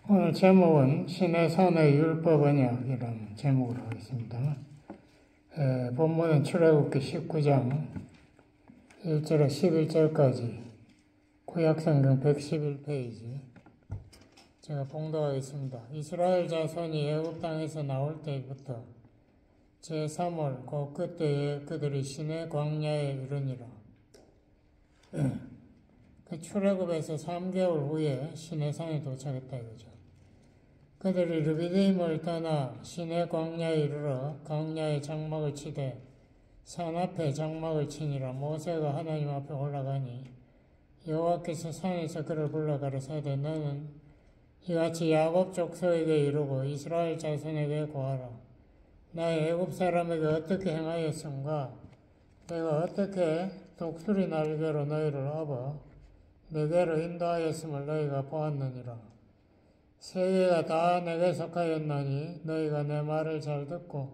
오늘 제목은 신의 선의 율법 언약이라는 제목으로 하겠습니다. 본문은 출애굽기 19장 1절에 11절까지 구약성경 111페이지 제가 봉독하겠습니다. 이스라엘 자손이 애굽 땅에서 나올 때부터 제3월 곧 그때에 그들이 시내 광야에 이르니라. 그 출애굽에서 3개월 후에 시내산에 도착했다 이거죠. 그들이 르비딤을 떠나 시내 광야에 이르러 광야에 장막을 치되 산 앞에 장막을 치니라. 모세가 하나님 앞에 올라가니 여호와께서 산에서 그를 불러 가라사대 너는 이같이 야곱 족속에게 이르고 이스라엘 자손에게 고하라. 나의 애굽 사람에게 어떻게 행하였음과 내가 어떻게 독수리 날개로 너희를 업어 내게로 인도하였음을 너희가 보았느니라. 세계가 다 내게 속하였나니 너희가 내 말을 잘 듣고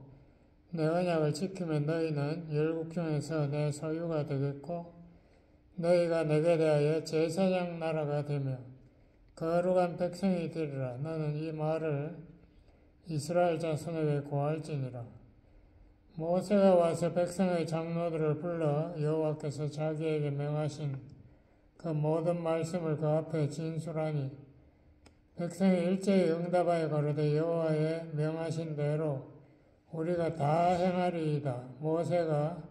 내 언약을 지키면 너희는 열국 중에서 내 소유가 되겠고 너희가 내게 대하여 제사장 나라가 되며 거룩한 백성이 되리라. 너는 이 말을 이스라엘 자손에게 고할지니라. 모세가 와서 백성의 장로들을 불러 여호와께서 자기에게 명하신 그 모든 말씀을 그 앞에 진술하니 백성이 일제히 응답하여 가로되 여호와의 명하신 대로 우리가 다 행하리이다. 모세가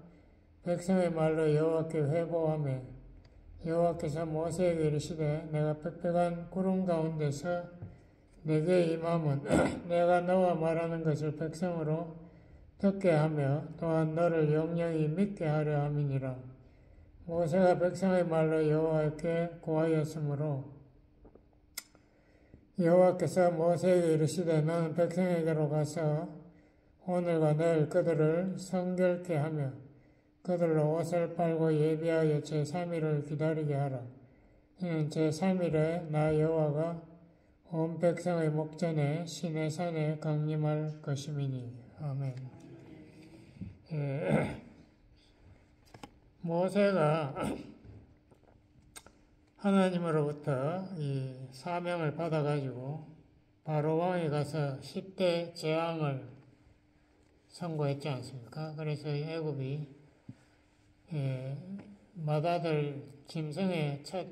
백성의 말로 여호와께 회복하며 여호와께서 모세에게 이르시되 내가 빽빽한 구름 가운데서 내게 임함은 내가 너와 말하는 것을 백성으로 듣게 하며 또한 너를 영영히 믿게 하려 함이니라. 모세가 백성의 말로 여호와께 고하였으므로 여호와께서 모세에게 이르시되 너는 백성에게로 가서 오늘과 내일 그들을 성결케 하며 그들로 옷을 빨고 예비하여 제3일을 기다리게 하라. 이는 제3일에 나 여호와가 온 백성의 목전에 시내산에 강림할 것임이니. 아멘. 모세가 하나님으로부터 이 사명을 받아가지고 바로 왕에 가서 10대 재앙을 선고했지 않습니까? 그래서 애굽이 맏아들 짐승의 첫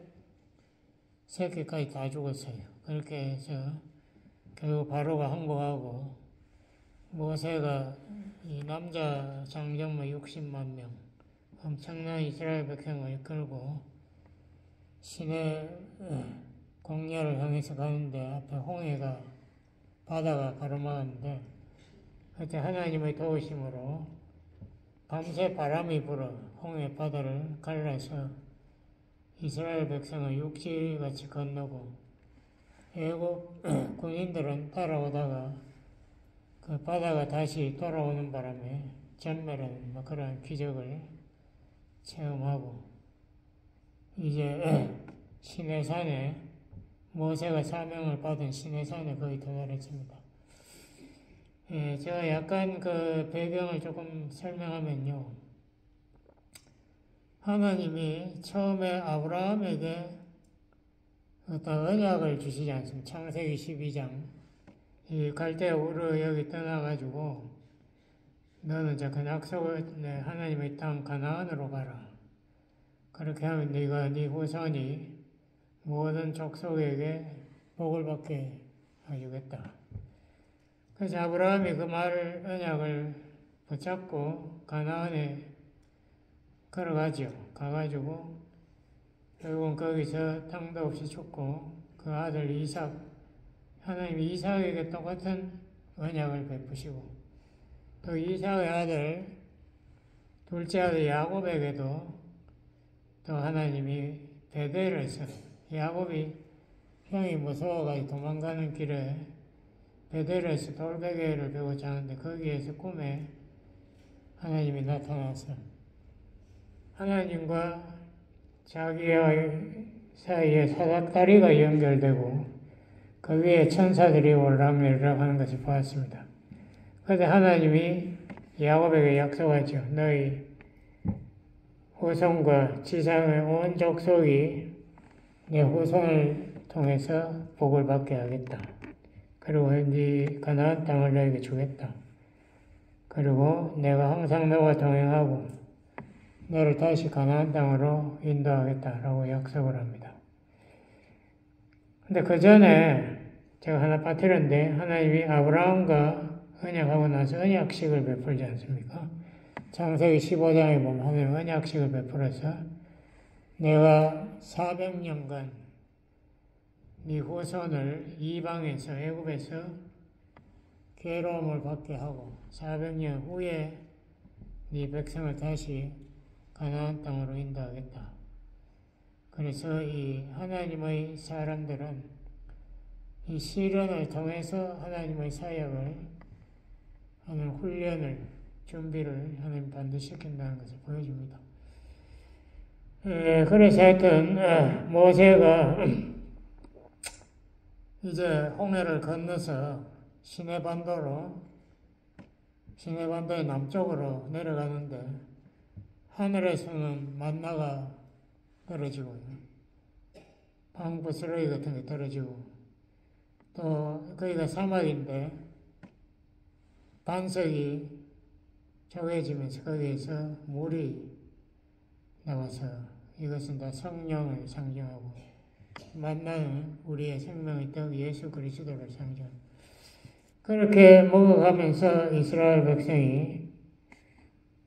새끼까지 다 죽었어요. 그렇게 해서 결국 바로가 항복하고 모세가 이 남자 장정무 60만 명 엄청난 이스라엘 백성을 이끌고 시내 광야를 향해서 가는데 앞에 홍해가 바다가 가로막았는데 그때 하나님의 도우심으로 밤새 바람이 불어 홍해 바다를 갈라서 이스라엘 백성은 육지같이 건너고 애굽 군인들은 따라오다가 그 바다가 다시 돌아오는 바람에 전멸하는 그런 기적을 체험하고 이제 시내산에 모세가 사명을 받은 시내산에 거의 도달했습니다. 제가 약간 그 배경을 조금 설명하면요. 하나님이 처음에 아브라함에게 어떤 언약을 주시지 않습니까? 창세기 12장. 이 갈대아 우르 여기 떠나가지고 너는 그 약속을 하나님의 땅 가나안으로 가라. 그렇게 하면 네가 네 후손이 모든 족속에게 복을 받게 해주겠다. 그래서 아브라함이 그 말을 언약을 붙잡고 가나안에 걸어가죠. 가가지고 결국은 거기서 땅도 없이 죽고 그 아들 이삭 하나님이 이삭에게 똑같은 언약을 베푸시고 또 이삭의 아들 둘째 아들 야곱에게도 또 하나님이 베델에서 야곱이 형이 무서워가지고 도망가는 길에 베델에서 돌베개를 베고 자는데 거기에서 꿈에 하나님이 나타나서 하나님과 자기와 사이에 사닥다리가 연결되고 그 위에 천사들이 올라오리라고 하는 것을 보았습니다. 그런데 하나님이 야곱에게 약속하죠. 너희 후손과 지상의 온 족속이 내 후손을 통해서 복을 받게 하겠다. 그리고 네 가나안 땅을 너에게 주겠다. 그리고 내가 항상 너와 동행하고 너를 다시 가나안 땅으로 인도하겠다라고 약속을 합니다. 근데 그 전에 제가 하나 빠뜨렸는데 하나님이 아브라함과 언약하고 나서 언약식을 베풀지 않습니까? 창세기 15장에 보면 하나님 언약식을 베풀어서 내가 400년간 네 후손을 이방에서 애굽에서 괴로움을 받게 하고 400년 후에 네 백성을 다시 가나안 땅으로 인도하겠다. 그래서 이 하나님의 사람들은 이 시련을 통해서 하나님의 사역을 하는 훈련을 준비를 하나님 반드시 시킨다는 것을 보여줍니다. 그래서 하여튼 모세가 이제 홍해를 건너서 시내반도의 남쪽으로 내려가는데 하늘에서는 만나가 떨어지고 방부스러기 같은 게 떨어지고 또 거기가 사막인데 반석이 쪼개지면서 거기에서 물이 나와서 이것은 다 성령을 상징하고 만나는 우리의 생명의 떡 예수 그리스도를 상징합니다. 그렇게 먹어가면서 이스라엘 백성이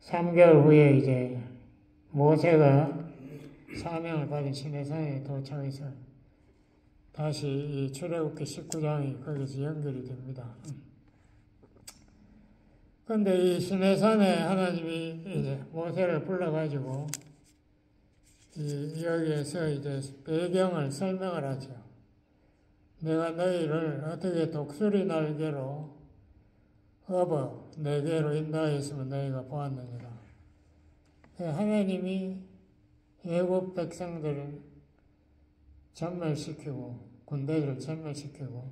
3개월 후에 이제 모세가 사명을 받은 시내산에 도착해서 다시 이 출애굽기 19장이 거기서 연결이 됩니다. 그런데 이 시내산에 하나님이 이제 모세를 불러가지고 여기에서 이제 배경을 설명을 하죠. 내가 너희를 어떻게 독수리 날개로 업어 내게로 인도하였으면 너희가 보았느니라. 하나님이 애굽 백성들을 전멸시키고 군대들을 전멸시키고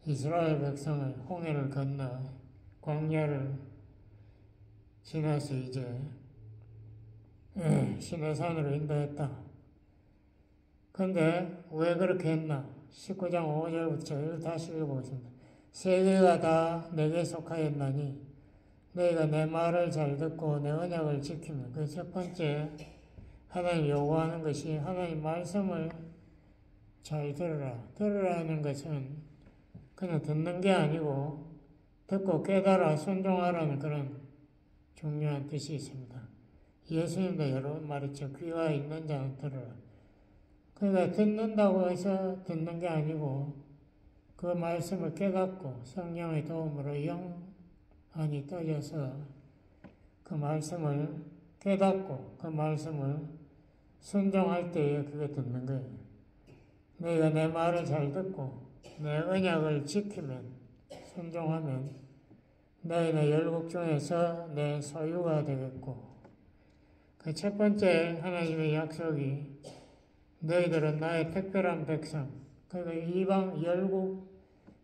이스라엘 백성을 홍해를 건너 광야를 지나서 이제 시내산으로 인도했다. 근데 왜 그렇게 했나? 19장 5절부터 다시 읽어보겠습니다. 세계가 다 내게 속하였나니 너희가 내 말을 잘 듣고 내 언약을 지키면 그 첫 번째 하나님 요구하는 것이 하나님 말씀을 잘 들으라. 들으라는 것은 그냥 듣는 게 아니고 듣고 깨달아 순종하라는 그런 중요한 뜻이 있습니다. 예수님도 여러 번 말했죠. 귀가 있는 자는 들으라. 그러니까 듣는다고 해서 듣는 게 아니고 그 말씀을 깨닫고 성령의 도움으로 영안이 떠져서 그 말씀을 깨닫고 그 말씀을 순종할 때에 그게 듣는 거예요. 너희가 내 말을 잘 듣고 내 언약을 지키면 순종하면 너희는 열국 중에서 내 소유가 되겠고 그 첫 번째 하나님의 약속이 너희들은 나의 특별한 백성 그러니까 이방 열국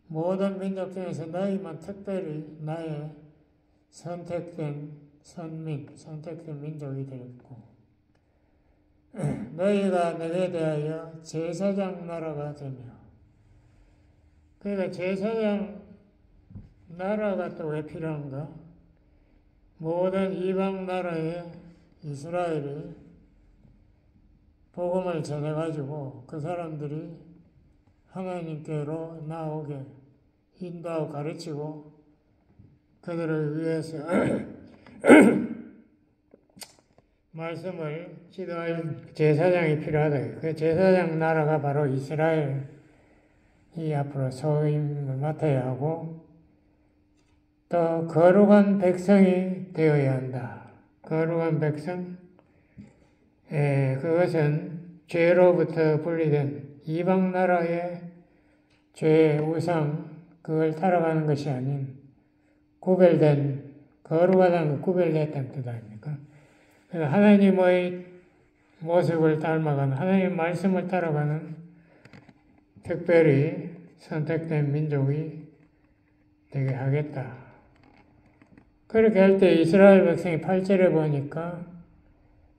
모든 민족 중에서 너희만 특별히 나의 선택된 선민, 선택된 민족이 되겠고 너희가 내게 대하여 제사장 나라가 되며 그러니까 제사장 나라가 또 왜 필요한가? 모든 이방 나라에 이스라엘이 복음을 전해가지고 그 사람들이 하나님께로 나오게 인도하고 가르치고 그들을 위해서 말씀을 지도할 제사장이 필요하다. 그 제사장 나라가 바로 이스라엘이 앞으로 소임을 맡아야 하고 또 거룩한 백성이 되어야 한다. 거룩한 백성? 그것은 죄로부터 분리된 이방 나라의 죄의 우상, 그걸 따라가는 것이 아닌 구별된, 거룩하다는 거 구별됐다는 뜻 아닙니까? 하나님의 모습을 닮아가는, 하나님의 말씀을 따라가는 특별히 선택된 민족이 되게 하겠다. 그렇게 할 때 이스라엘 백성이 8절에 보니까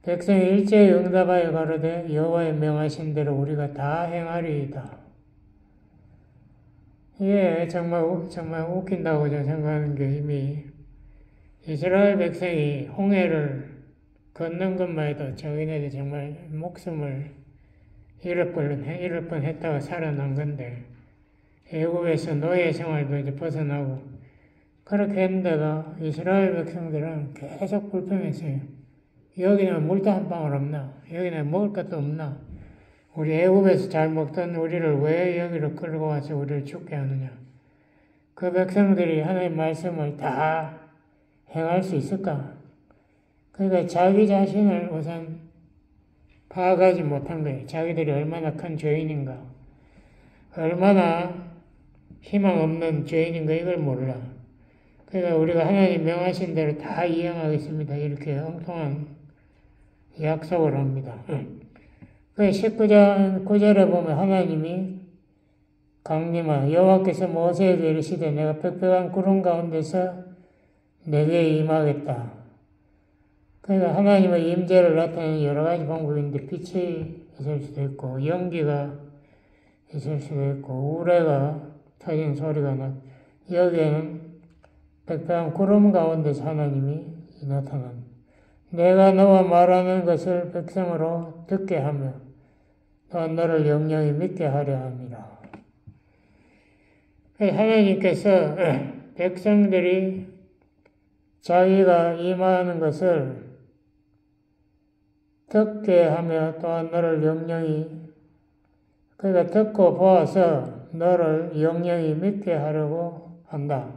백성이 일제히 응답하여 가로되 여호와의 명하신 대로 우리가 다 행하리이다. 이게 정말 웃긴다고 저는 생각하는 게 이미 이스라엘 백성이 홍해를 걷는 것만 해도 자기네들 정말 목숨을 잃을 뻔했다가 살아난 건데 애국에서 노예 생활도 이제 벗어나고 그렇게 했는데도 이스라엘 백성들은 계속 불평했어요. 여기는 물도 한 방울 없나? 여기는 먹을 것도 없나? 우리 애국에서 잘 먹던 우리를 왜 여기로 끌고 와서 우리를 죽게 하느냐? 그 백성들이 하나님의 말씀을 다 행할 수 있을까? 그러니까 자기 자신을 우선 파악하지 못한 거예요. 자기들이 얼마나 큰 죄인인가, 얼마나 희망 없는 죄인인가 이걸 몰라. 그러니까 우리가 하나님 명하신 대로 다 이행하겠습니다. 이렇게 엉뚱한 약속을 합니다. 그 19장 9절에 보면 하나님이 강림하 여호와께서 모세에게 이르시되 내가 빽빽한 구름 가운데서 내게 임하겠다. 그러니까 하나님의 임재를 나타내는 여러 가지 방법인데 빛이 있을 수도 있고 연기가 있을 수도 있고 우레가 터진 소리가 나. 여기에는 빽빽한 구름 가운데서 하나님이 나타납니다. 내가 너와 말하는 것을 백성으로 듣게 하며 또한 너를 영영히 믿게 하려 함이라. 하나님께서 백성들이 자기가 임하는 것을 듣게 하며 또한 너를 영영히 그러니까 듣고 보아서 너를 영영히 믿게 하려고 한다.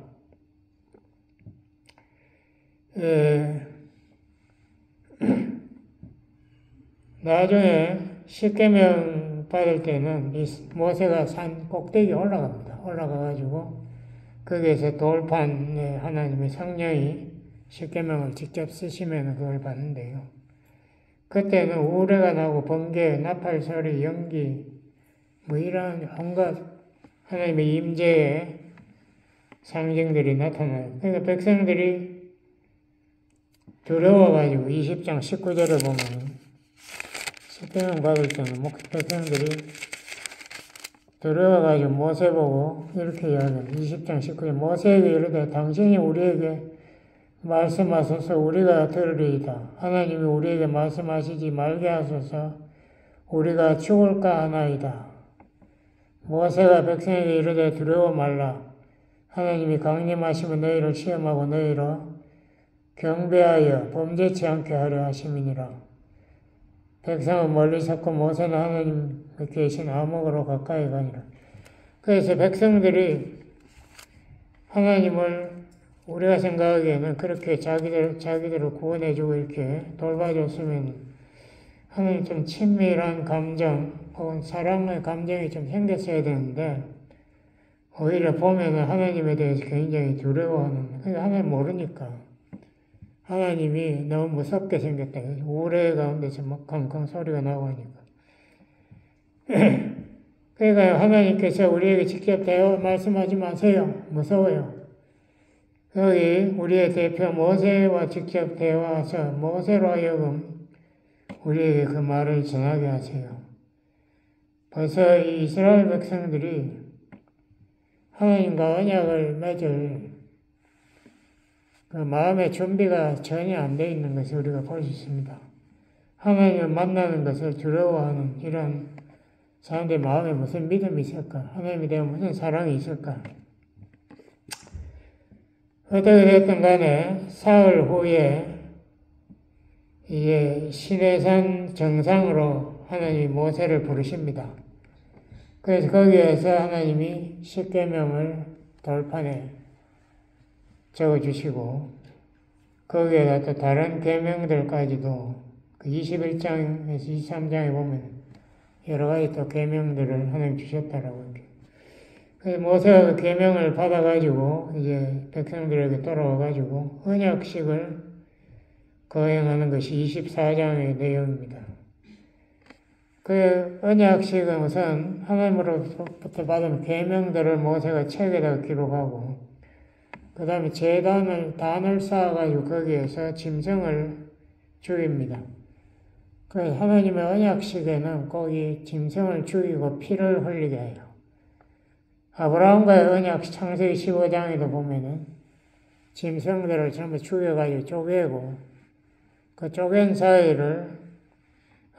나중에 십계명 받을 때는 이 모세가 산 꼭대기에 올라갑니다. 올라가가지고 거기에서 돌판에 하나님의 성령이 십계명을 직접 쓰시면 그걸 받는데요. 그때는 우레가 나고 번개, 나팔 소리, 연기 뭐 이런 온갖 하나님의 임재의 상징들이 나타나요. 그러니까 백성들이 두려워가지고 20장 19절을 보면 십계명 받을 때는 백성들이 두려워가지고 모세 보고 이렇게 이야기합니다. 20장 19절 모세에게 이르되 당신이 우리에게 말씀하소서 우리가 들으리이다. 하나님이 우리에게 말씀하시지 말게 하소서 우리가 죽을까 하나이다. 모세가 백성에게 이르되 두려워 말라. 하나님이 강림하시면 너희를 시험하고 너희로 경배하여 범죄치 않게 하려 하심이니라. 백성은 멀리 섰고 모세는 하나님 계신 암흑으로 가까이 가니라. 그래서 백성들이 하나님을 우리가 생각하기에는 그렇게 자기들을 구원해주고 이렇게 돌봐줬으면 하나님 좀 친밀한 감정 혹은 사랑의 감정이 좀 생겼어야 되는데 오히려 보면은 하나님에 대해서 굉장히 두려워하는 그러니까 하나님 모르니까 하나님이 너무 무섭게 생겼다. 우레 가운데서 막 컹컹 소리가 나고 하니까. 그러니까 하나님께서 우리에게 직접 말씀하지 마세요. 무서워요. 여기 우리의 대표 모세와 직접 대화해서 모세로 하여금 우리에게 그 말을 전하게 하세요. 벌써 이 이스라엘 백성들이 하나님과 언약을 맺을 그 마음의 준비가 전혀 안 돼 있는 것을 우리가 볼 수 있습니다. 하나님을 만나는 것을 두려워하는 이런 사람들의 마음에 무슨 믿음이 있을까? 하나님에 대한 무슨 사랑이 있을까? 어떻게 됐든 간에 사흘 후에 이제 시내산 정상으로 하나님이 모세를 부르십니다. 그래서 거기에서 하나님이 십계명을 돌판에 적어주시고 거기에다 또 다른 계명들까지도 그 21장에서 23장에 보면 여러 가지 또 계명들을 하나님 주셨다라고 이렇게. 그래서 모세가 그 계명을 받아가지고 이제 백성들에게 돌아와가지고 언약식을 거행하는 것이 24장의 내용입니다. 그 언약식은 우선 하나님으로부터 받은 계명들을 모세가 책에다가 기록하고 그 다음에 단을 쌓아가지고 거기에서 짐승을 죽입니다. 그래서 하나님의 언약식에는 꼭 이 짐승을 죽이고 피를 흘리게 해요. 아브라함과의 언약 창세기 15장에도 보면은 짐승들을 전부 죽여가지고 쪼개고 그 쪼갠 사이를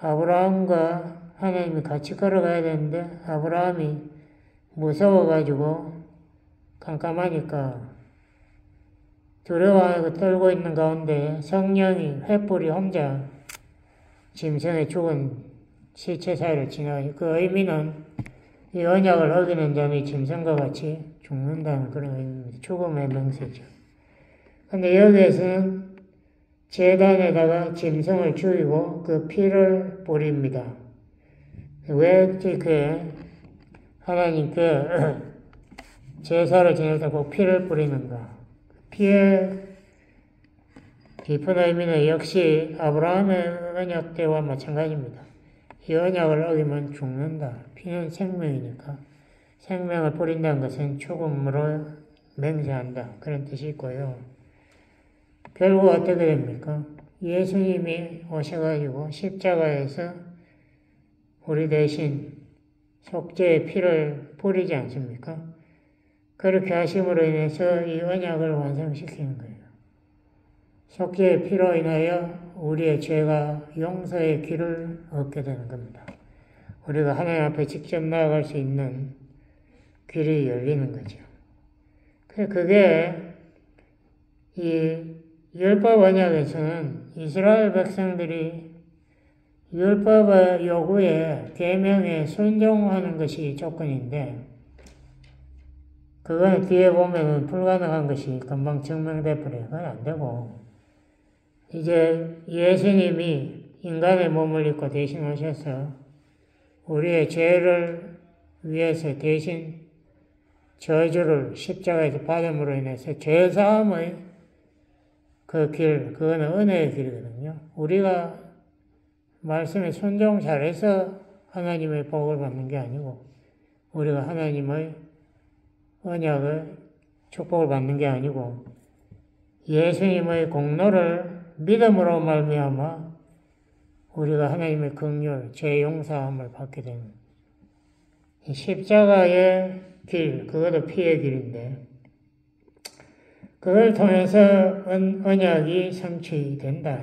아브라함과 하나님이 같이 걸어가야 되는데 아브라함이 무서워가지고 깜깜하니까 두려워하고 떨고 있는 가운데 성령이 횃불이 혼자 짐승의 죽은 시체 사이를 지나가요. 그 의미는 이 언약을 어기는 자는 짐승과 같이 죽는다는 그런 의미입니다. 죽음의 명세죠. 근데 여기에서는 제단에다가 짐승을 죽이고 그 피를 뿌립니다. 왜 이렇게 하나님께 제사를 지낼 때 꼭 피를 뿌리는가? 피의 깊은 의미는 역시 아브라함의 언약 때와 마찬가지입니다. 이 언약을 어기면 죽는다. 피는 생명이니까 생명을 뿌린다는 것은 죽음으로 맹세한다. 그런 뜻이 있고요. 결국 어떻게 됩니까? 예수님이 오셔가지고 십자가에서 우리 대신 속죄의 피를 뿌리지 않습니까? 그렇게 하심으로 인해서 이 언약을 완성시키는 거예요. 속죄의 피로 인하여 우리의 죄가 용서의 길을 얻게 되는 겁니다. 우리가 하나님 앞에 직접 나아갈 수 있는 길이 열리는 거죠. 그게 이 율법 언약에서는 이스라엘 백성들이 율법의 요구에 계명에 순종하는 것이 조건인데 그건 뒤에 보면은 불가능한 것이 금방 증명돼 버려요. 그건 안 되고 이제 예수님이 인간의 몸을 입고 대신 오셔서 우리의 죄를 위해서 대신 저주를 십자가에서 받음으로 인해서 죄사함의 그 길, 그거는 은혜의 길이거든요. 우리가 말씀에 순종 잘해서 하나님의 복을 받는 게 아니고 우리가 하나님의 언약을 축복을 받는 게 아니고 예수님의 공로를 믿음으로 말미암아 우리가 하나님의 긍휼, 죄 용서함을 받게 되는 십자가의 길, 그것도 피의 길인데 그걸 통해서 언약이 성취된다.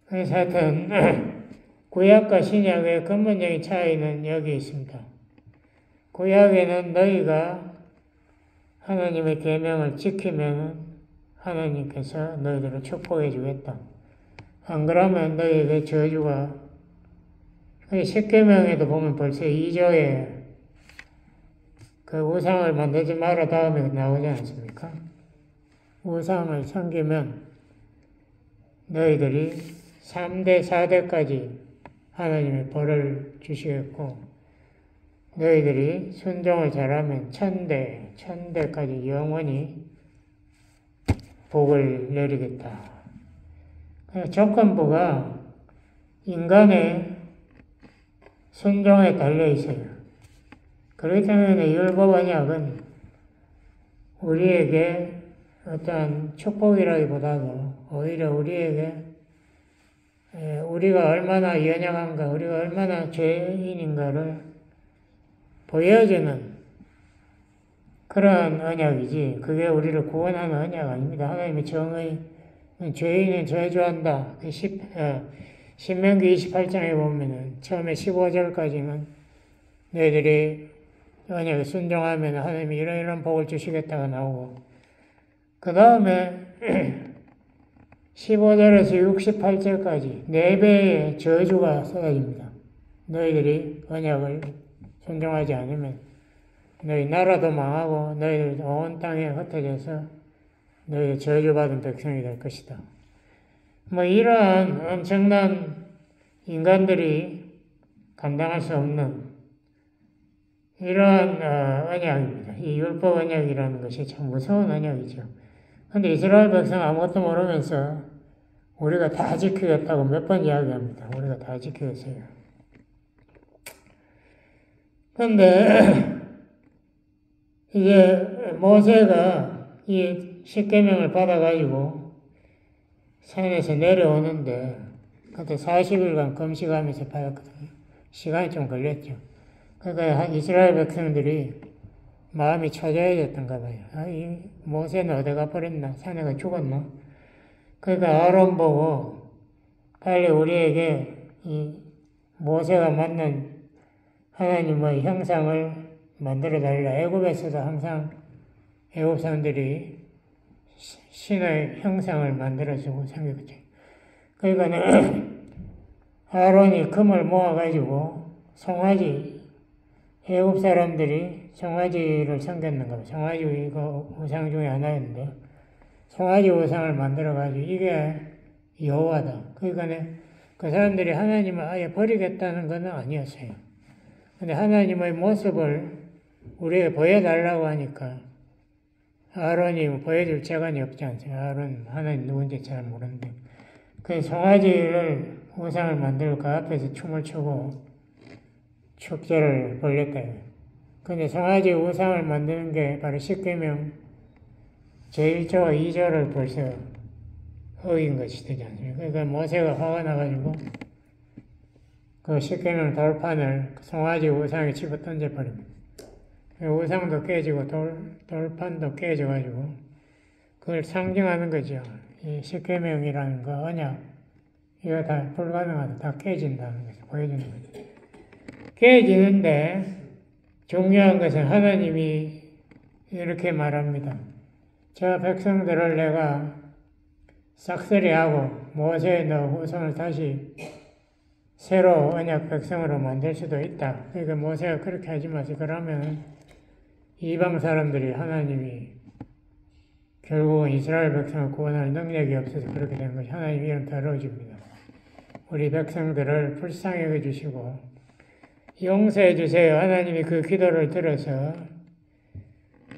그래서 하여튼 구약과 신약의 근본적인 차이는 여기 있습니다. 구약에는 너희가 하나님의 계명을 지키면 하나님께서 너희들을 축복해 주겠다. 안 그러면 너희에게 저주가 십계명에도 보면 벌써 2조에 그 우상을 만들지 마라 다음에 나오지 않습니까? 우상을 섬기면 너희들이 3대, 4대까지 하나님의 벌을 주시겠고 너희들이 순종을 잘하면 1000대까지 영원히 복을 내리겠다. 조건부가 인간의 순종에 달려 있어요. 그렇기 때문에 율법 언약은 우리에게 어떠한 축복이라기보다도 오히려 우리에게 우리가 얼마나 연약한가, 우리가 얼마나 죄인인가를 보여주는 그런 언약이지 그게 우리를 구원하는 언약 아닙니다. 하나님의 정의, 죄인은 저주한다. 신명기 28장에 보면은 처음에 15절까지는 너희들이 언약에 순종하면 하나님이 이런 복을 주시겠다가 나오고 그 다음에 15절에서 68절까지 4배의 저주가 쏟아집니다. 너희들이 언약을 순종하지 않으면 너희 나라도 망하고 너희들 온 땅에 흩어져서 너희들 저주받은 백성이 될 것이다. 이러한 엄청난 인간들이 감당할 수 없는 이러한 언약입니다. 이 율법 언약이라는 것이 참 무서운 언약이죠. 근데 이스라엘 백성 아무것도 모르면서 우리가 다 지키겠다고 몇 번 이야기합니다. 우리가 다 지키겠어요. 근데 이제 모세가 이 십계명을 받아가지고 산에서 내려오는데 그때 40일간 금식하면서 받았거든요. 시간이 좀 걸렸죠. 그러니까 이스라엘 백성들이 마음이 초조해졌던가 봐요. 이 모세는 어디 가버렸나? 산에가 죽었나? 그러니까 아론 보고 빨리 우리에게 이 모세가 만난 하나님의 형상을 만들어 달라. 애굽에서도 항상 애굽 사람들이 신의 형상을 만들어주고 생겼죠. 그러니까 아론이 금을 모아가지고 송아지, 애굽 사람들이 송아지를 섬겼는가 봐요. 송아지 그 우상 중에 하나였는데 송아지 우상을 만들어가지고 이게 여호와다. 그러니까 그 사람들이 하나님을 아예 버리겠다는 건 아니었어요. 근데 하나님의 모습을 우리에게 보여달라고 하니까 아론이 보여줄 재간이 없지 않습니까? 아론 하나님 누군지 잘 모르는데 그 송아지를 우상을 만들고 그 앞에서 춤을 추고 축제를 벌였다. 근데 송아지 우상을 만드는 게 바로 십계명 제1조와 2조를 벌써 어긴 것이 되지 않습니까? 그러니까 모세가 화가 나가지고 그 십계명 돌판을 송아지 우상에 집어 던져버립니다. 우상도 깨지고 돌판도 깨져가지고 그걸 상징하는 거죠. 이 십계명이라는 거 언약 이거 다 불가능하다. 다 깨진다는 것을 보여주는 거죠. 깨지는데 중요한 것은 하나님이 이렇게 말합니다. 저 백성들을 내가 싹쓸이하고 모세의 너 후손을 다시 새로 언약 백성으로 만들 수도 있다. 그러니까 모세가 그렇게 하지 마세요. 그러면 이방 사람들이 하나님이 결국은 이스라엘 백성을 구원할 능력이 없어서 그렇게 된 것이 하나님이 이런 더러워집니다. 우리 백성들을 불쌍히 여겨주시고 용서해 주세요. 하나님이 그 기도를 들어서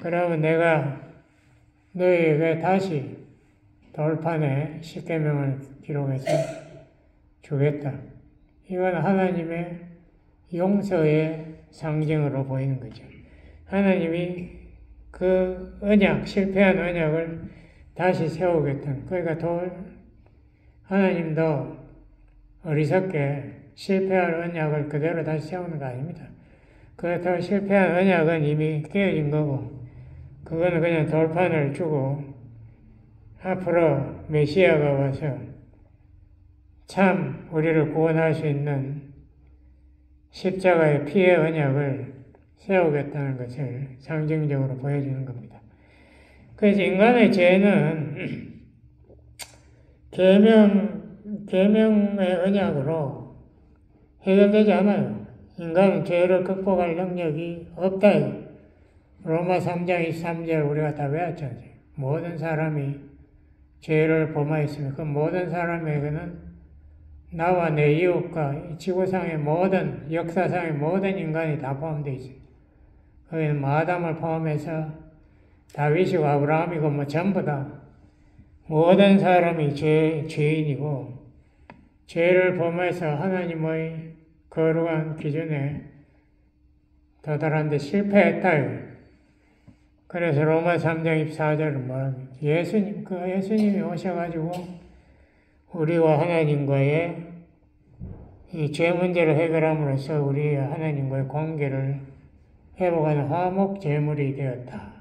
그러면 내가 너희에게 다시 돌판에 십계명을 기록해서 주겠다. 이건 하나님의 용서의 상징으로 보이는 거죠. 하나님이 그 언약, 실패한 언약을 다시 세우겠다는. 그러니까 하나님도 어리석게 실패한 언약을 그대로 다시 세우는 거 아닙니다. 그 실패한 언약은 이미 깨어진 거고, 그거는 그냥 돌판을 주고, 앞으로 메시아가 와서 참 우리를 구원할 수 있는 십자가의 피의 언약을 세우겠다는 것을 상징적으로 보여주는 겁니다. 그래서 인간의 죄는 계명의 언약으로 해결되지 않아요. 인간은 죄를 극복할 능력이 없다. 로마 3장 23절 우리가 다 외웠잖아요. 모든 사람이 죄를 범하였으며 그 모든 사람에게는 나와 내 이웃과 지구상의 모든 역사상의 모든 인간이 다 포함되어 있어요. 거기는 아담을 포함해서 다윗이고 아브라함이고 전부 다 모든 사람이 죄인이고 죄를 범해서 하나님의 거룩한 기준에 도달하는데 실패했다. 그래서 로마 3장 24절은 말합니다. 예수님이 오셔가지고 우리와 하나님과의 이 죄 문제를 해결함으로써 우리 하나님과의 관계를 회복하는 화목 제물이 되었다.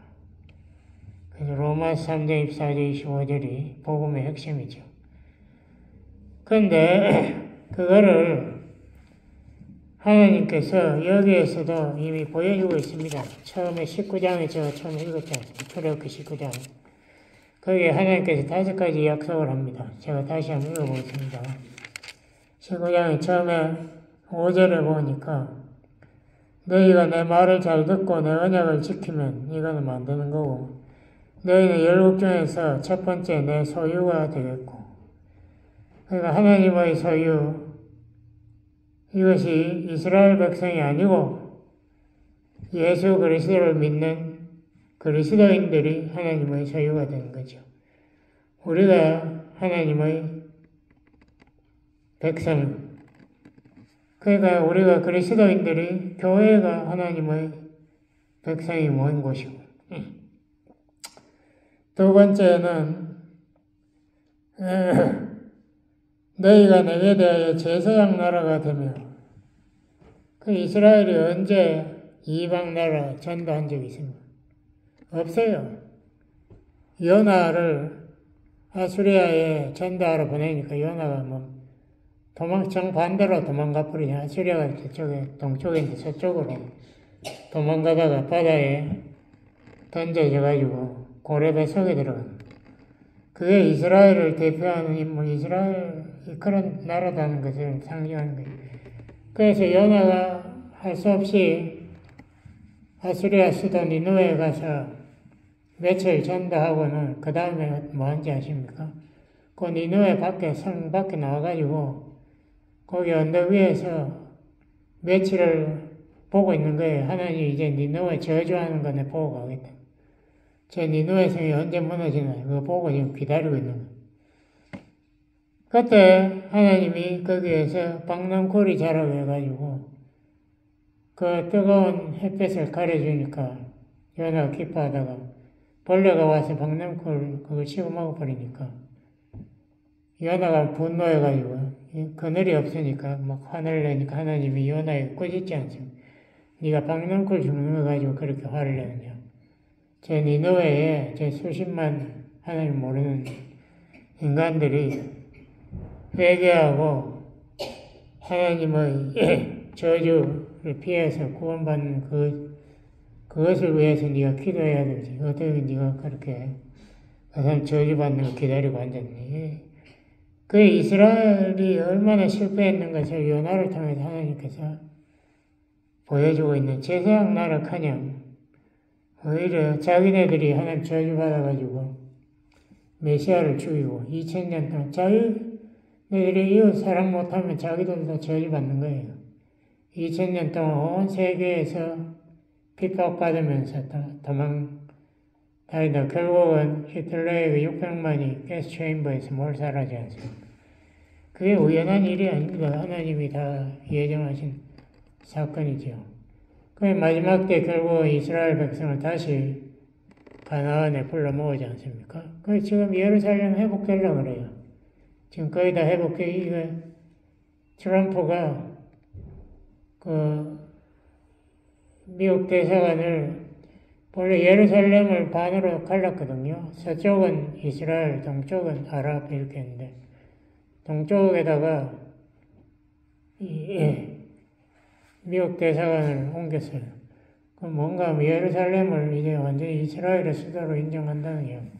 그래서 로마 3장 24절 25절이 복음의 핵심이죠. 그런데 그거를 하나님께서 여기에서도 이미 보여주고 있습니다. 처음에 19장에 제가 처음에 읽었지 않습니까? 출애굽기 19장. 거기에 하나님께서 5가지 약속을 합니다. 제가 다시 한번 읽어보겠습니다. 19장에 처음에 5절에 보니까 너희가 내 말을 잘 듣고 내 언약을 지키면 이거는 만드는 거고 너희는 열국 중에서 첫 번째 내 소유가 되겠고 그러니까 하나님의 소유 이것이 이스라엘 백성이 아니고 예수 그리스도를 믿는 그리스도인들이 하나님의 소유가 되는 거죠. 우리가 하나님의 백성, 그러니까 우리가 그리스도인들이 교회가 하나님의 백성이 모인 곳이고 두 번째는 너희가 내게 대하여 제사장 나라가 되며 그 이스라엘이 언제 이방 나라 전도한 적이 있습니까? 없어요. 요나를 아수리아에 전도하러 보내니까 요나가 정반대로 도망가 버리냐. 아수리아가 저쪽에, 동쪽인데 서쪽으로 도망가다가 바다에 던져져가지고 고레배 속에 들어간. 그게 이스라엘을 대표하는 인물, 이스라엘이 그런 나라다는 것을 상징하는 거예요. 그래서 요나가 할 수 없이 아수리아 수도 니느웨에 가서 며칠 전도하고는 그 다음에 뭐 한지 아십니까? 그 니느웨 밖에, 성 밖에 나와가지고 거기 언덕 위에서 며칠을 보고 있는 거예요. 하나님 이제 니느웨 저주하는 거 내 보고 가겠다. 저 니느웨 성이 언제 무너지나 그거 보고 지금 기다리고 있는 거예요. 그때 하나님이 거기에서 박람굴이 자라고 해가지고 그 뜨거운 햇볕을 가려주니까 요나가 기뻐하다가 벌레가 와서 박람굴 그걸 씹어 먹어버리니까 요나가 분노해가지고 그늘이 없으니까 막 화를 내니까 하나님이 요나에게 꾸짖지 않습니다. 네가 박람굴 죽는 거 가지고 그렇게 화를 내느냐. 저 니느웨에 저 수십만 하나님 모르는 인간들이 회개하고 하나님의 저주를 피해서 구원받는 그것을 위해서 네가 기도해야 되지. 어떻게 네가 그렇게 그 사람 저주받는 거 기다리고 앉았니? 그 이스라엘이 얼마나 실패했는 것을 요나를 통해서 하나님께서 보여주고 있는 제사장 나라커녕 오히려 자기네들이 하나님 저주받아가지고 메시아를 죽이고 2000년 동안 자기네들이 이웃 사랑 못하면 자기들도 저주받는 거예요. 2000년 동안 온 세계에서 핍박받으면서 도망다니다 결국은 히틀러의 600만이 가스 체인버에서 몰살하지 않습니까? 그게 우연한 일이 아닙니다. 하나님이 다 예정하신 사건이죠. 그 마지막 때 결국 이스라엘 백성을 다시 가나안에 불러 모으지 않습니까? 그 지금 예루살렘 회복되려고 그래요. 지금 거의 다 회복해. 트럼프가 미국 대사관을 원래 예루살렘을 반으로 갈랐거든요. 서쪽은 이스라엘, 동쪽은 아랍 이렇게 했는데 동쪽에다가 미국 대사관을 옮겼어요. 그럼 뭔가 예루살렘을 이제 완전히 이스라엘의 수도로 인정한다는 얘기.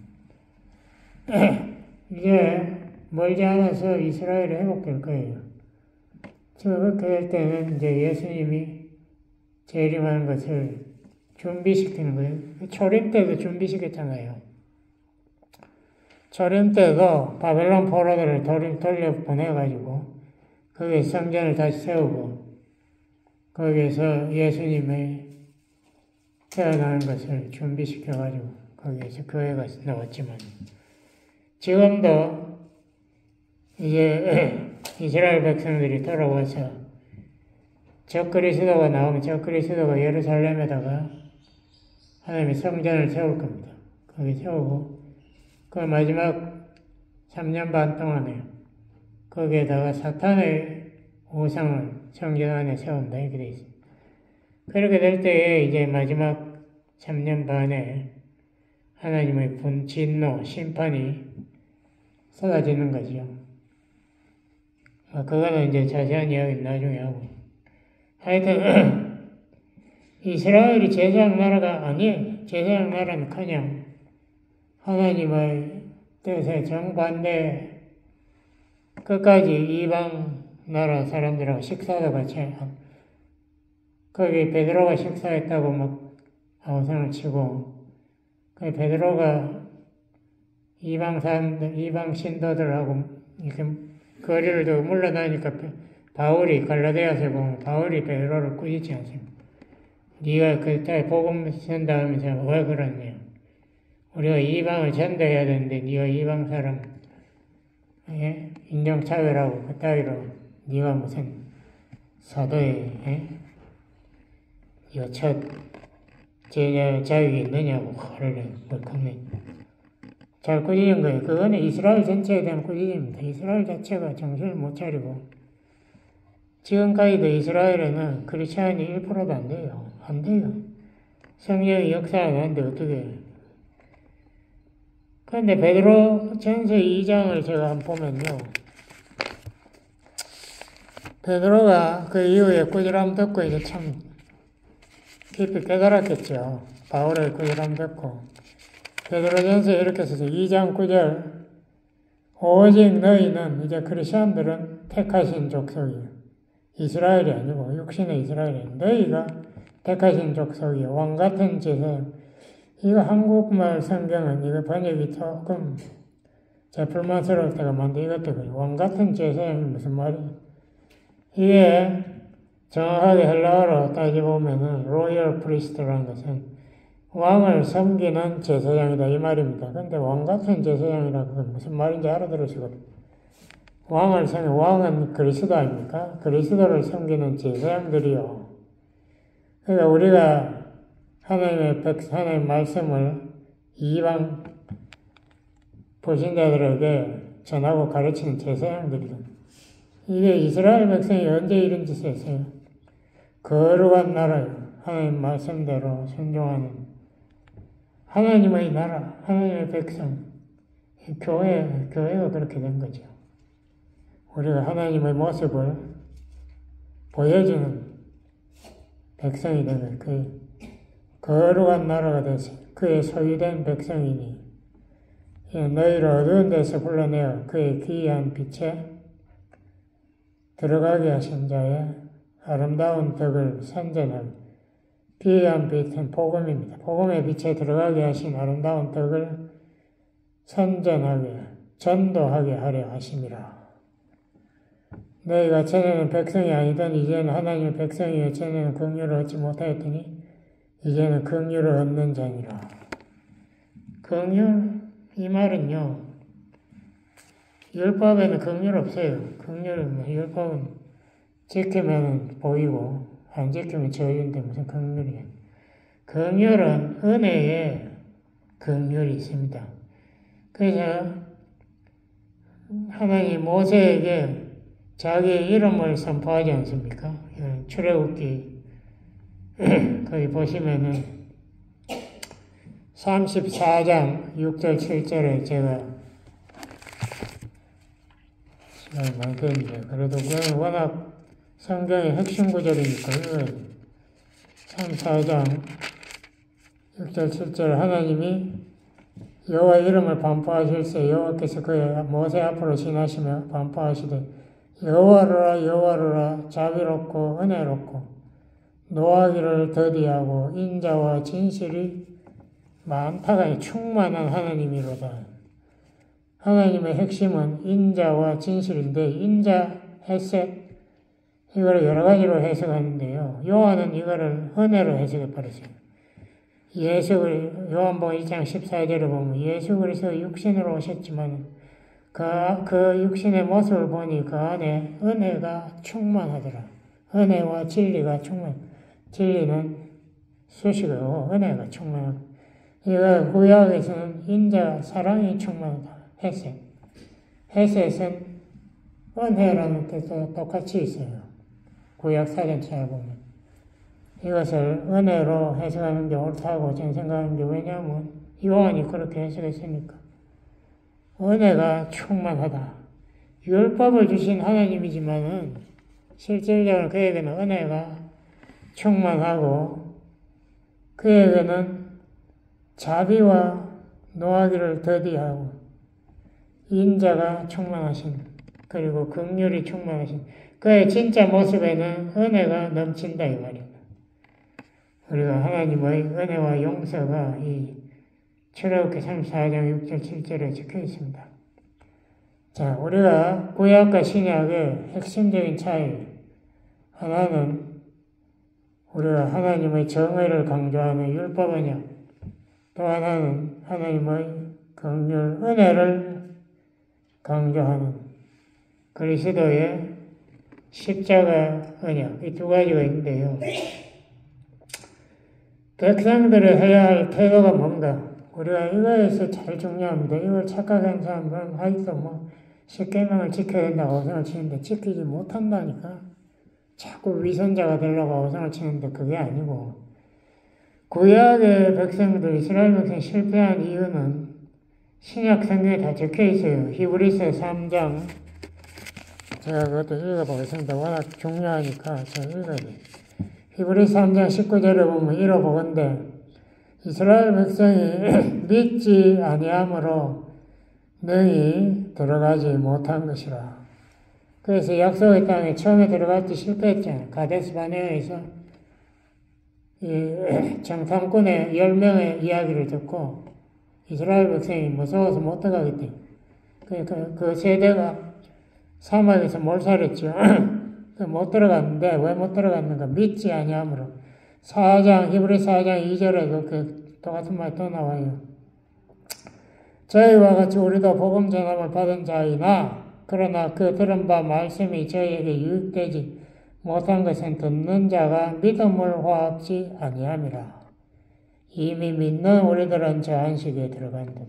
이제 멀지 않아서 이스라엘이 회복될 거예요. 그렇게 될 때는 이제 예수님이 재림하는 것을 준비시키는 거예요. 초림 때도 준비시켰잖아요. 초림 때도 바벨론 포로들을 돌려보내가지고 거기에 성전을 다시 세우고 거기에서 예수님의 태어나는 것을 준비시켜가지고 거기에서 교회가 나왔지만 지금도 이제 이스라엘 백성들이 돌아와서 적그리스도가 나오면 적그리스도가 예루살렘에다가 하나님의 성전을 세울 겁니다. 거기 세우고 그 마지막 3년 반 동안에 거기에다가 사탄의 우상을 성전 안에 세운다 이렇게 돼 있습니다. 그렇게 될 때에 이제 마지막 3년 반에 하나님의 진노, 심판이 쏟아지는 거죠. 그거는 이제 자세한 이야기는 나중에 하고. 하여튼 이스라엘이 제사장 나라가 아니에요. 제사장 나라는 그냥 하나님의 뜻에 정반대 끝까지 이방 나라 사람들하고 식사도 같이 거기 베드로가 식사했다고 막 아우성을 치고 그 베드로가 이방 사람들, 이방 신도들하고 이렇게 거리를 두고 물러나니까 바울이 갈라디아서에 보면 바울이 베드로를 꾸짖지 않습니까? 네가 그때 복음 전도하면서 왜 그러냐? 우리가 이방을 전도해야 되는데 네가 이방 사람 인종차별하고 그 따위로 네가 무슨 사도의 여첫 제자 자격이 있느냐고 화를 내고 잘 꾸짖은 거예요. 그거는 이스라엘 전체에 대한 꾸짖입니다. 이스라엘 자체가 정신을 못 차리고 지금까지도 이스라엘에는 크리스찬이 1%도 안 돼요. 안 돼요. 성령의 역사가 나는데 어떻게. 그런데 베드로 전서 2장을 제가 한번 보면요. 베드로가 그 이후에 꾸지람 듣고 이제 참 깊이 깨달았겠죠. 바울의 꾸지람 듣고. 베드로전서에 이렇게 써서 2장 9절 오직 너희는 이제 크리스천들은 택하신 족속이요. 이스라엘이 아니고 육신의 이스라엘이 너희가 택하신 족속이요. 왕같은 제사장. 이거 한국말 성경은 이거 번역이 조금 불만스러울 때가 많은데 이것도 그래요. 왕같은 제사장이 무슨 말이에요? 이게 정확하게 헬라어로 따져보면은 로열 프리스트라는 것은 왕을 섬기는 제사장이다 이 말입니다. 근데 왕같은 제사장이라고 그게 무슨 말인지 알아들으시고 왕은 그리스도 아닙니까? 그리스도를 섬기는 제사장들이요. 그러니까 우리가 하나님의 말씀을 이방 불신자들에게 전하고 가르치는 제사장들이다. 이게 이스라엘 백성이 언제 이런 짓을 했어요? 거룩한 나라예요. 하나님 말씀대로 순종하는 하나님의 나라, 하나님의 백성, 교회가 그렇게 된 거죠. 우리가 하나님의 모습을 보여주는 백성이 되면 그 거룩한 나라가 돼서 그의 소유된 백성이니 너희를 어두운 데서 불러내어 그의 귀한 빛에 들어가게 하신 자의 아름다운 덕을 선전하고 귀한 빛은 복음입니다. 복음의 빛에 들어가게 하신 아름다운 덕을 선전하게, 전도하게 하려 하심이라. 너희가 전에는 백성이 아니던 이제는 하나님의 백성이요 전에는 긍휼을 얻지 못하였더니 이제는 긍휼을 얻는 자니라. 긍휼 이 말은요. 율법에는 긍휼 없어요. 율법은 지키면 보이고 안 지키면 저주인데 무슨 긍휼이에요. 긍휼은 은혜에 긍휼이 있습니다. 그래서 하나님이 모세에게 자기의 이름을 선포하지 않습니까? 출애굽기 거기 보시면은 34장 6절 7절에 제가 시간이 많이 됐는데 그래도 그건 워낙 성경의 핵심 구절이니까 이건 34장 6절 7절 하나님이 여호와 이름을 반포하실세 여호와께서 그의 모세 앞으로 지나시며 반포하시되 여호와라 여호와라 자비롭고 은혜롭고 노하기를 더디하고 인자와 진실이 많다가 충만한 하나님이로다. 하나님의 핵심은 인자와 진실인데 인자, 헤셋 이거를 여러 가지로 해석하는데요. 요한은 이거를 은혜로 해석해 버렸어요. 요한복음 2장 14절에 보면 예수 그리스도 육신으로 오셨지만 그 육신의 모습을 보니 그 안에 은혜가 충만하더라. 은혜와 진리가 진리는 수식어고 은혜가 충만하다. 이거 구약에서는 인자, 사랑이 충만하다. 헤셋은 은혜라는 뜻도 똑같이 있어요. 구약 사전체에 보면. 이것을 은혜로 해석하는 게 옳다고 저는 생각하는 게 왜냐하면 요한이 그렇게 해석했으니까. 은혜가 충만하다. 율법을 주신 하나님이지만은 실질적으로 그에게는 은혜가 충만하고 그에게는 자비와 노하기를 더디하고 인자가 충만하신 그리고 긍휼이 충만하신 그의 진짜 모습에는 은혜가 넘친다 이 말입니다. 우리가 하나님의 은혜와 용서가 이 출애굽기 34장 6절 7절에 적혀 있습니다. 자, 우리가 구약과 신약의 핵심적인 차이 하나는 우리가 하나님의 정의를 강조하는 율법이냐 또 하나는 하나님의 긍휼, 은혜를 강조하는 그리스도의 십자가 언약 이 두 가지가 있는데요. 백성들이 해야 할 태도가 뭔가 우리가 이거에서 제일 중요합니다. 이걸 착각한 사람은 아직도 십계명을 지켜야 된다고 생각하시는데 지키지 못한다니까. 자꾸 위선자가 되려고 우상을 치는데 그게 아니고 구약의 백성들, 이스라엘 백성이 실패한 이유는 신약 성경에 다 적혀 있어요. 히브리서 3장 제가 그것도 읽어보겠습니다. 워낙 중요하니까 제가 읽어야 돼요. 히브리서 3장 19절에 보면 이러보건대 이스라엘 백성이 믿지 아니함으로 너희 들어가지 못한 것이라. 그래서 약속의 땅에 처음에 들어갈 때 실패했잖아요. 가데스 바네아에서 이 정탐꾼의 10명의 이야기를 듣고 이스라엘 백성이 무서워서 못 들어가겠대요. 그러니까 그 세대가 사막에서 몰살했죠. 못 들어갔는데 왜 못 들어갔는가? 믿지 아니함으로. 히브리 4장 2절에도 그 똑같은 말이 또 나와요. 저희와 같이 우리도 복음 전함을 받은 자이나 그러나 그 들은 바 말씀이 저희에게 유익되지 못한 것은 듣는 자가 믿음을 화합지 아니함이라. 이미 믿는 우리들은 저 안식에 들어간다.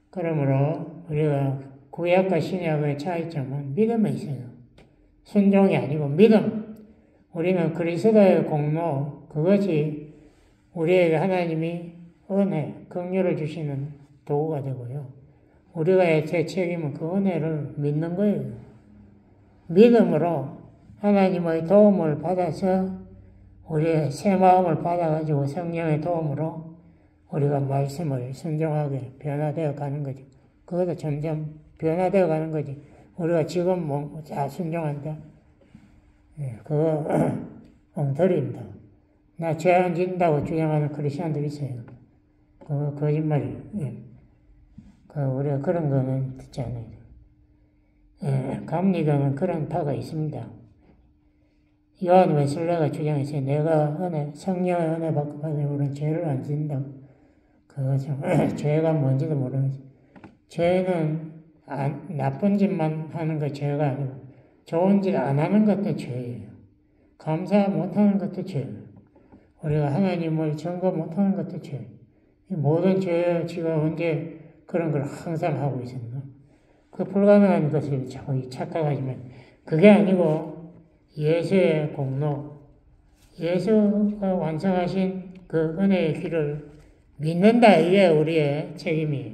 그러므로 우리가 구약과 신약의 차이점은 믿음에 있어요. 순종이 아니고 믿음. 우리는 그리스도의 공로, 그것이 우리에게 하나님이 은혜, 긍휼을 주시는 도구가 되고요. 우리가 제 책임은 그 은혜를 믿는 거예요. 믿음으로 하나님의 도움을 받아서 우리의 새 마음을 받아가지고 성령의 도움으로 우리가 말씀을 순종하게 변화되어 가는 거지. 그것도 점점 변화되어 가는 거지. 우리가 지금 순종한다. 그거 엉터리입니다. 나 죄 안 짓는다고 주장하는 크리스천들 있어요. 그거 거짓말이에요. 우리가 그런 거는 듣지 않아요. 감리교는 그런 파가 있습니다. 요한 웨슬레가 주장했어요. 내가 성령의 은혜 받고 받으면 우리는 죄를 안 짓는다고. 그거죠. 죄가 뭔지도 모르면서. 죄는 나쁜 짓만 하는 거 죄가 아니고 좋은 짓 안 하는 것도 죄예요. 감사 못하는 것도 죄예요. 우리가 하나님을 증거 못하는 것도 죄예요. 모든 죄에 지가 언제 그런 걸 항상 하고 있었나? 그 불가능한 것을 자꾸 착각하지만 그게 아니고 예수의 공로, 예수가 완성하신 그 은혜의 길을 믿는다. 이게 우리의 책임이에요.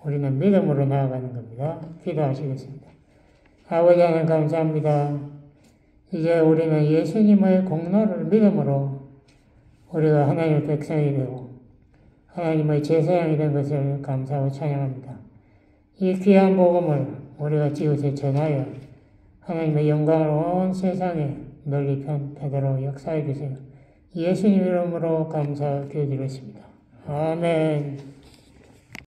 우리는 믿음으로 나아가는 겁니다. 기도하시겠습니다. 아버지 하나님 감사합니다. 이제 우리는 예수님의 공로를 믿음으로 우리가 하나님의 백성이 되고 하나님의 제사장이 된 것을 감사하고 찬양합니다. 이 귀한 복음을 우리가 지구에 전하여 하나님의 영광을 온 세상에 널리 편하도록 역사해 주세요. 예수님 이름으로 감사드리겠습니다. 아멘.